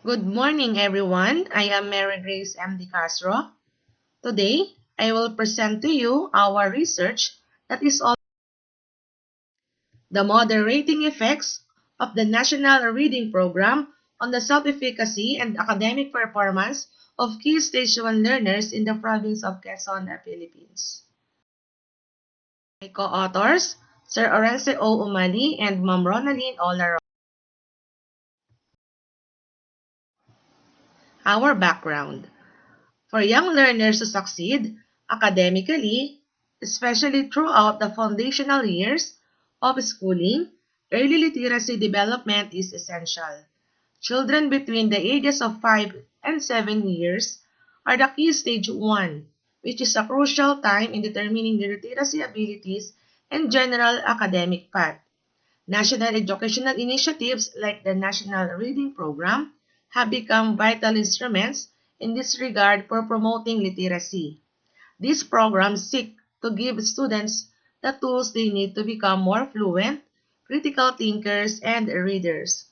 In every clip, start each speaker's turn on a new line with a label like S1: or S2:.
S1: Good morning, everyone. I am Mary Grace M. De Castro. Today, I will present to you our research that is on the moderating effects of the National Reading Program on the self-efficacy and academic performance of key Stage 1 learners in the province of Quezon, Philippines. My co-authors, Sir Orence O. Umali and Ma'am Ronaline Olaro. Our background. For young learners to succeed academically, especially throughout the foundational years of schooling, early literacy development is essential. Children between the ages of 5 and 7 years are the key stage 1, which is a crucial time in determining their literacy abilities and general academic path. National educational initiatives like the National Reading Program have become vital instruments in this regard for promoting literacy. These programs seek to give students the tools they need to become more fluent, critical thinkers, and readers,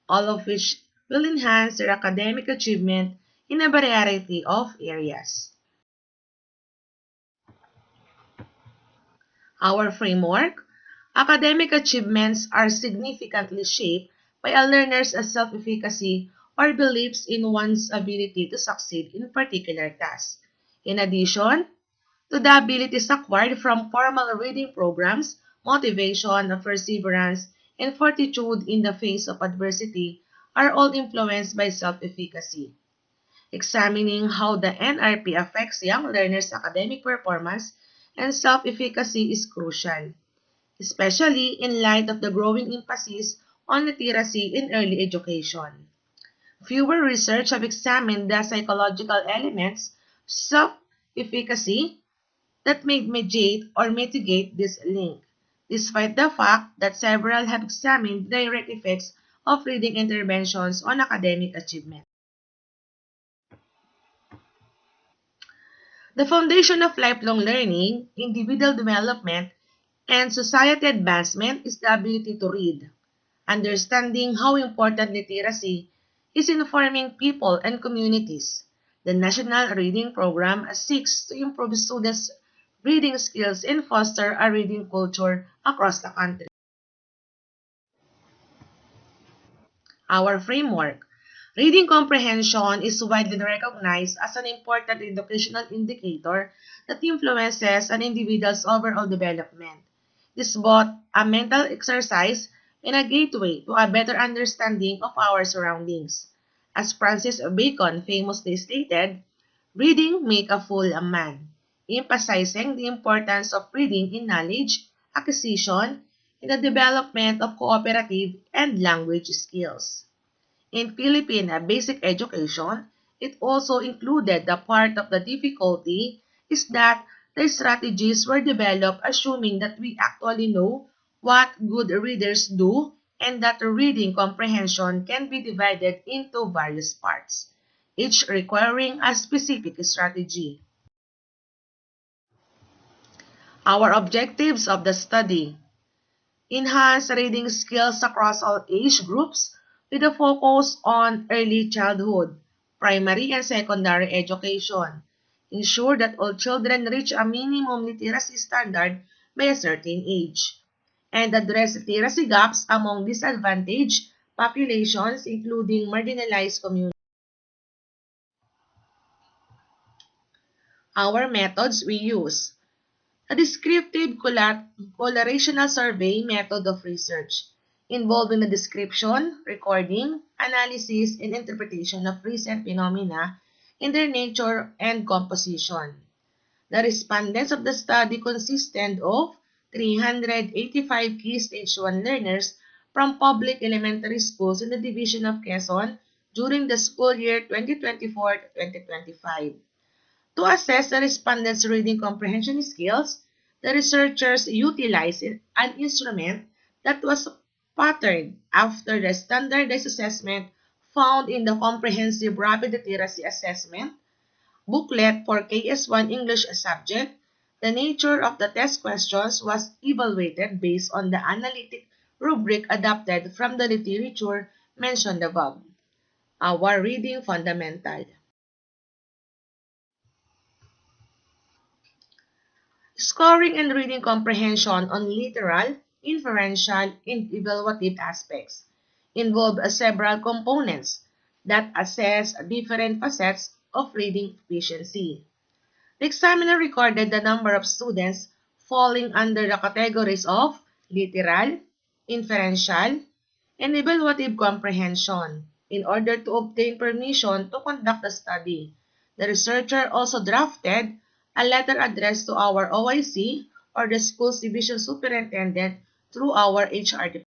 S1: all of which will enhance their academic achievement in a variety of areas. Our framework, academic achievements are significantly shaped by a learner's self-efficacy or beliefs in one's ability to succeed in particular tasks. In addition to the abilities acquired from formal reading programs, motivation, perseverance, and fortitude in the face of adversity are all influenced by self-efficacy. Examining how the NRP affects young learners' academic performance and self-efficacy is crucial, especially in light of the growing emphasis on literacy in early education. Fewer research have examined the psychological elements, self-efficacy, that may mediate or mitigate this link, despite the fact that several have examined direct effects of reading interventions on academic achievement. The foundation of lifelong learning, individual development, and society advancement is the ability to read. Understanding how important literacy is in forming people and communities. The National Reading Program seeks to improve students' reading skills and foster a reading culture across the country. Our framework. Reading comprehension is widely recognized as an important educational indicator that influences an individual's overall development. It is both a mental exercise and a gateway to a better understanding of our surroundings. As Francis Bacon famously stated, reading make a fool a man, emphasizing the importance of reading in knowledge, acquisition, and the development of cooperative and language skills. In Philippine basic education, it also included the part of the difficulty is that the strategies were developed assuming that we actually know what good readers do and that reading comprehension can be divided into various parts, each requiring a specific strategy. Our objectives of the study: enhance reading skills across all age groups with a focus on early childhood, primary and secondary education. Ensure that all children reach a minimum literacy standard by a certain age. And address literacy gaps among disadvantaged populations, including marginalized communities. Our methods we use: a descriptive colorational survey method of research, involving the description, recording, analysis, and interpretation of recent phenomena in their nature and composition. The respondents of the study consisted of 385 key Stage 1 learners from public elementary schools in the division of Quezon during the school year 2024 to 2025. To assess the respondents' reading comprehension skills, the researchers utilized an instrument that was patterned after the standardized assessment found in the Comprehensive Rapid Literacy Assessment booklet for KS1 English subject. The nature of the test questions was evaluated based on the analytic rubric adapted from the literature mentioned above. our reading fundamental. Scoring and reading comprehension on literal, inferential, and evaluative aspects involve several components that assess different facets of reading proficiency. The examiner recorded the number of students falling under the categories of literal, inferential, and evaluative comprehension in order to obtain permission to conduct the study. The researcher also drafted a letter addressed to our OIC or the school's division superintendent through our HR department.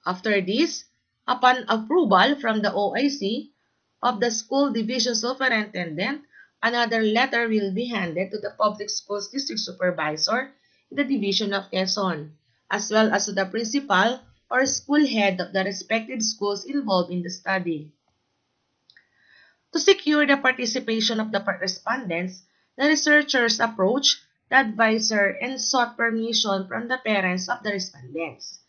S1: After this, upon approval from the OIC of the school division superintendent, another letter will be handed to the public schools district supervisor in the division of Quezon, as well as to the principal or school head of the respective schools involved in the study. To secure the participation of the respondents, the researchers approached the advisor and sought permission from the parents of the respondents.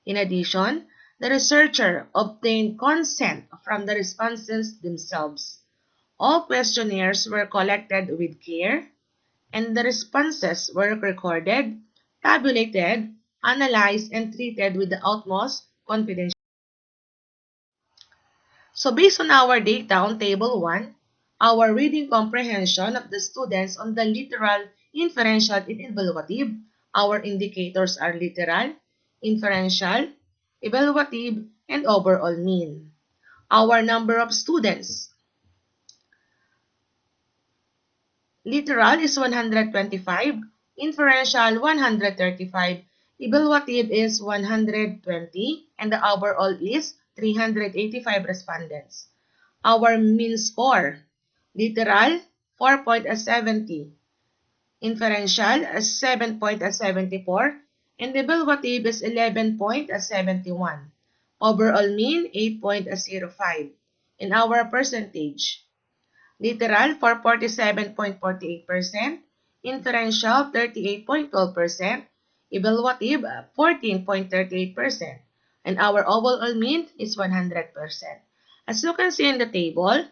S1: In addition, the researcher obtained consent from the respondents themselves. All questionnaires were collected with care, and the responses were recorded, tabulated, analyzed, and treated with the utmost confidence. So based on our data on Table 1, our reading comprehension of the students on the literal, inferential, and evaluative, our indicators are literal, inferential, evaluative, and overall mean. Our number of students. Literal is 125, inferential 135, evaluative is 120, and the overall is 385 respondents. Our mean score, literal 4.70, inferential 7.74, and evaluative is 11.71. Overall mean 8.05. And our percentage, literal for 47.48%, inferential 38.12%, evaluative 14.38%, and our overall mean is 100%. As you can see in the table,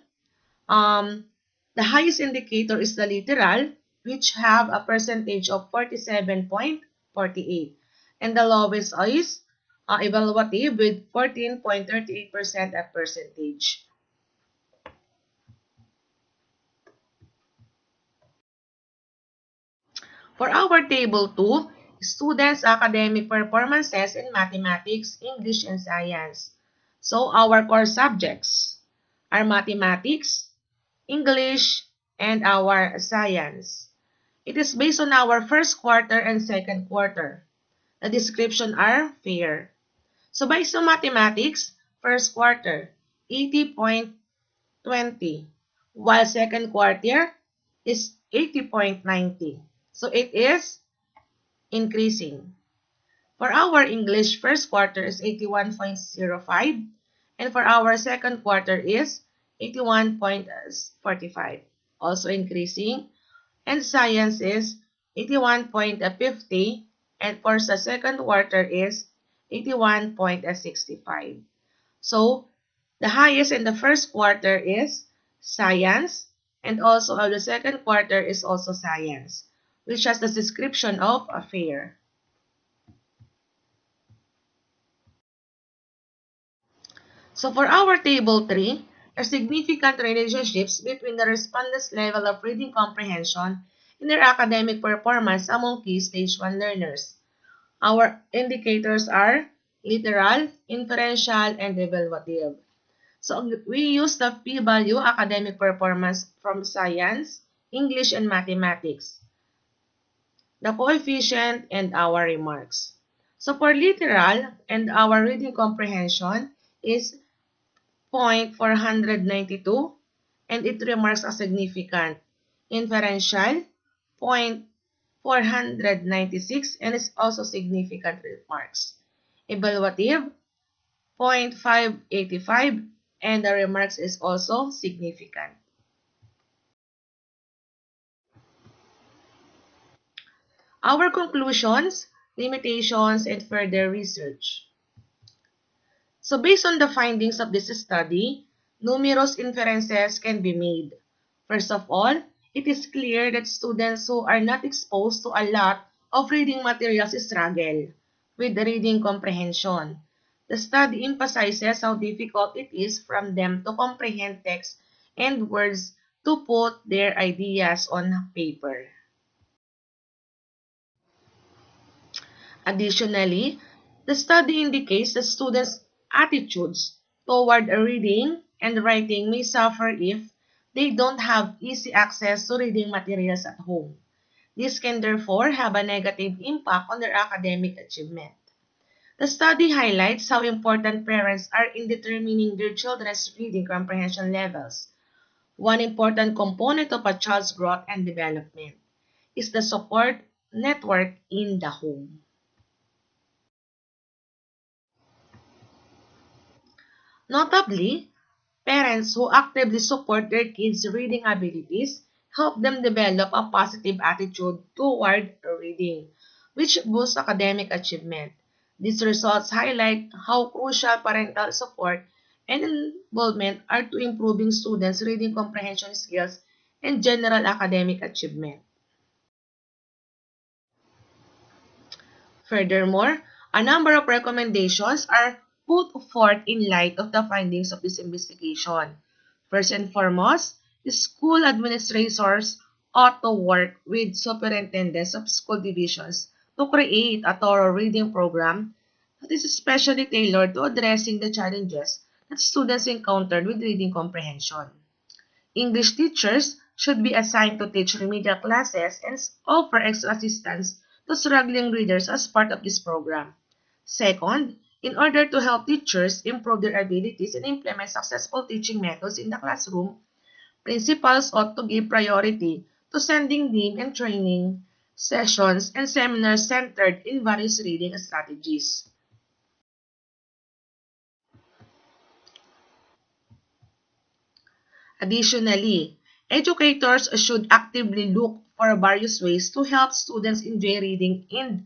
S1: the highest indicator is the literal, which have a percentage of 47.48, and the lowest is evaluative with 14.38% at percentage. For our table 2, students' academic performances in mathematics, English, and science. So our core subjects are mathematics, English, and our science. It is based on our first quarter and second quarter. The description are fair. So based on mathematics, first quarter, 80.20, while second quarter is 80.90. So it is increasing. For our English, first quarter is 81.05, and for our second quarter is 81.45, also increasing. And science is 81.50, and for the second quarter is 81.65. So the highest in the first quarter is science, and also the second quarter is also science, which has the description of a fair. So for our table 3, are significant relationships between the respondents' level of reading comprehension and their academic performance among key stage 1 learners. Our indicators are literal, inferential, and evaluative. So we use the p-value academic performance from science, English, and mathematics, the coefficient, and our remarks. So for literal and our reading comprehension is 0.492, and it remarks as significant. Inferential 0.496, and it's also significant remarks. Evaluative 0.585, and the remarks is also significant. Our conclusions, limitations, and further research. So based on the findings of this study, numerous inferences can be made. First of all, it is clear that students who are not exposed to a lot of reading materials struggle with reading comprehension. The study emphasizes how difficult it is for them to comprehend text and words to put their ideas on paper. Additionally, the study indicates that students' attitudes toward reading and writing may suffer if they don't have easy access to reading materials at home. This can therefore have a negative impact on their academic achievement. The study highlights how important parents are in determining their children's reading comprehension levels. One important component of a child's growth and development is the support network in the home. Notably, parents who actively support their kids' reading abilities help them develop a positive attitude toward reading, which boosts academic achievement. These results highlight how crucial parental support and involvement are to improving students' reading comprehension skills and general academic achievement. Furthermore, a number of recommendations are put forth in light of the findings of this investigation. First and foremost, school administrators ought to work with superintendents of school divisions to create a thorough reading program that is especially tailored to addressing the challenges that students encountered with reading comprehension. English teachers should be assigned to teach remedial classes and offer extra assistance to struggling readers as part of this program. Second, in order to help teachers improve their abilities and implement successful teaching methods in the classroom, principals ought to give priority to sending them and training sessions and seminars centered in various reading strategies. Additionally, educators should actively look for various ways to help students enjoy reading and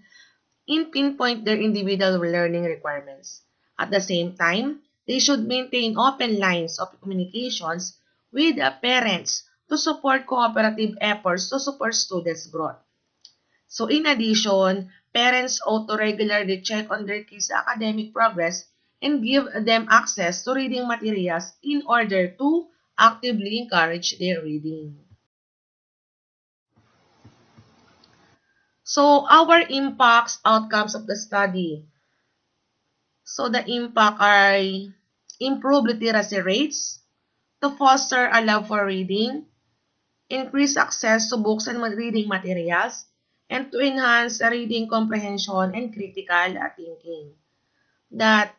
S1: in pinpoint their individual learning requirements. At the same time, they should maintain open lines of communications with the parents to support cooperative efforts to support students' growth. So in addition, parents ought to regularly check on their kids' academic progress and give them access to reading materials in order to actively encourage their reading. So our impacts, outcomes of the study. So the impact are improve literacy rates, to foster a love for reading, increase access to books and reading materials, and to enhance reading comprehension and critical thinking. That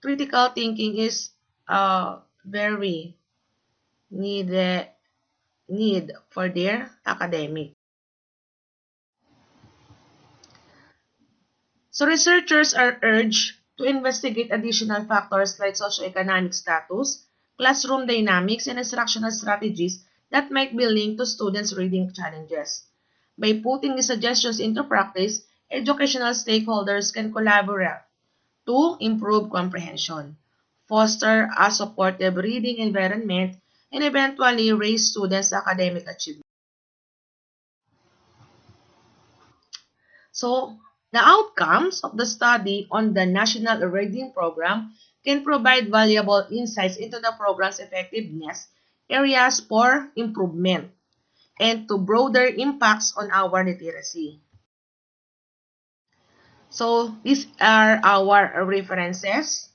S1: critical thinking is very need need for their academic. So researchers are urged to investigate additional factors like socioeconomic status, classroom dynamics, and instructional strategies that might be linked to students' reading challenges. By putting these suggestions into practice, educational stakeholders can collaborate to improve comprehension, foster a supportive reading environment, and eventually raise students' academic achievement. So, the outcomes of the study on the National Reading Program can provide valuable insights into the program's effectiveness, areas for improvement, and to broader impacts on our literacy. So, these are our references.